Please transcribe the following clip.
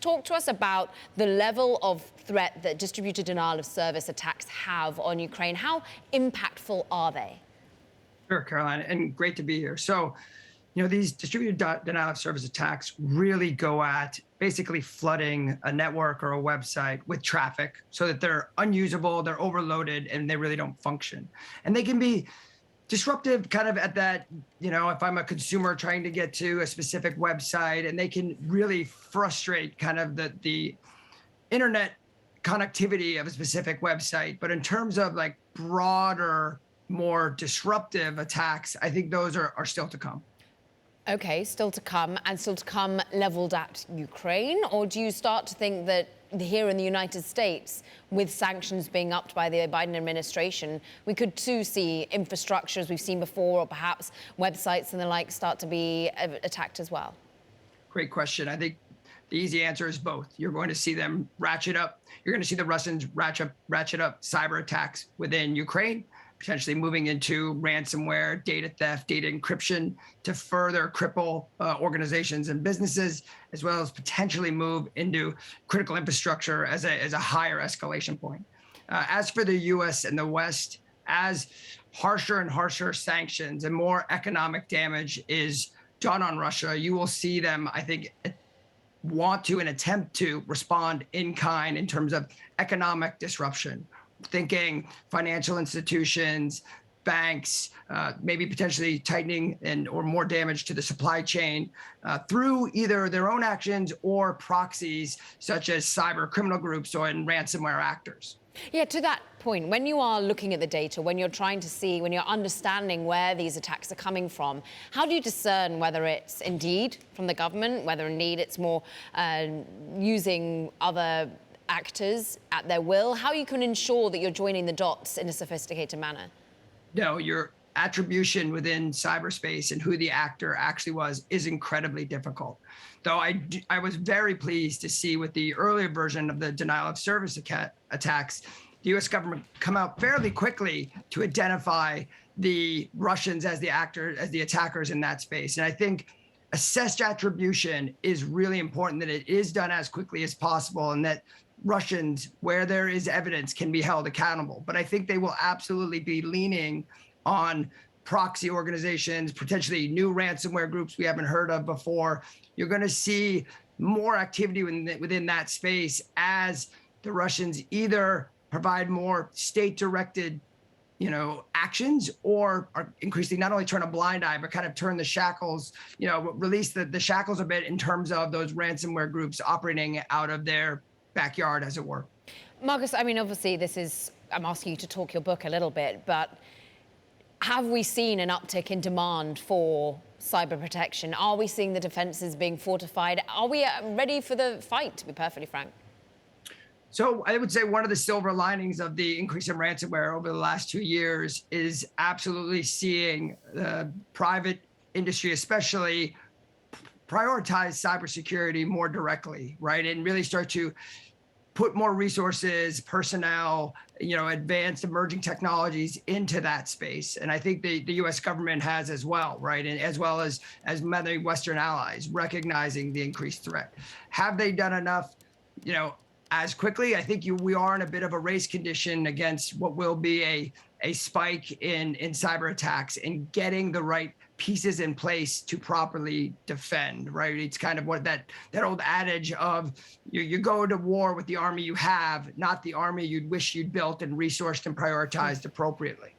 Talk to us about the level of threat that distributed denial of service attacks have on Ukraine. How impactful are they? Sure, Caroline, and great to be here. These distributed denial of service attacks really go at basically flooding a network or a website with traffic so that they're unusable, they're overloaded, and they really don't function. And they can be disruptive kind of at that, if I'm a consumer trying to get to a specific website, and they can really frustrate kind of the internet connectivity of a specific website. But in terms of like broader, more disruptive attacks, I think those are still to come. Okay, still to come, and still to come leveled at Ukraine? Or do you start to think that here in the United States, with sanctions being upped by the Biden administration, we could too see infrastructure as we've seen before, or perhaps websites and the like start to be attacked as well? Great question. I think the easy answer is both. You're going to see them ratchet up. You're going to see the Russians ratchet up cyber attacks within Ukraine, potentially moving into ransomware, data theft, data encryption to further cripple organizations and businesses, as well as potentially move into critical infrastructure as a higher escalation point. As for the US and the West, as harsher and harsher sanctions and more economic damage is done on Russia, you will see them, I think, want to and attempt to respond in kind in terms of economic disruption. Thinking financial institutions, banks, maybe potentially tightening or more damage to the supply chain through either their own actions or proxies such as cyber criminal groups and ransomware actors. Yeah, to that point, when you are looking at the data, when you're trying to see, when you're understanding where these attacks are coming from, how do you discern whether it's indeed from the government, whether indeed it's more using other actors at their will? How you can ensure that you're joining the dots in a sophisticated manner? No, your attribution within cyberspace and who the actor actually was is incredibly difficult. Though I was very pleased to see with the earlier version of the denial of service attacks, the US government come out fairly quickly to identify the Russians as the attackers in that space. And I think assessed attribution is really important, that it is done as quickly as possible, and that Russians, where there is evidence, can be held accountable. But I think they will absolutely be leaning on proxy organizations, potentially new ransomware groups we haven't heard of before. You're going to see more activity within that space as the Russians either provide more state-directed actions, or are increasingly not only turn a blind eye, but kind of turn the shackles, release the shackles a bit in terms of those ransomware groups operating out of their backyard, as it were. Marcus, I mean, obviously I'm asking you to talk your book a little bit, but have we seen an uptick in demand for cyber protection? Are we seeing the defenses being fortified? Are we ready for the fight, to be perfectly frank? So I would say one of the silver linings of the increase in ransomware over the last 2 years is absolutely seeing the private industry, especially, prioritize cybersecurity more directly, right? And really start to put more resources, personnel, advanced emerging technologies into that space. And I think the US government has as well, right? And as well as many Western allies recognizing the increased threat. Have they done enough, as quickly? I think we are in a bit of a race condition against what will be a spike in cyber attacks, and getting the right pieces in place to properly defend, right? It's kind of what that old adage of you go to war with the army you have, not the army you'd wish you'd built and resourced and prioritized appropriately.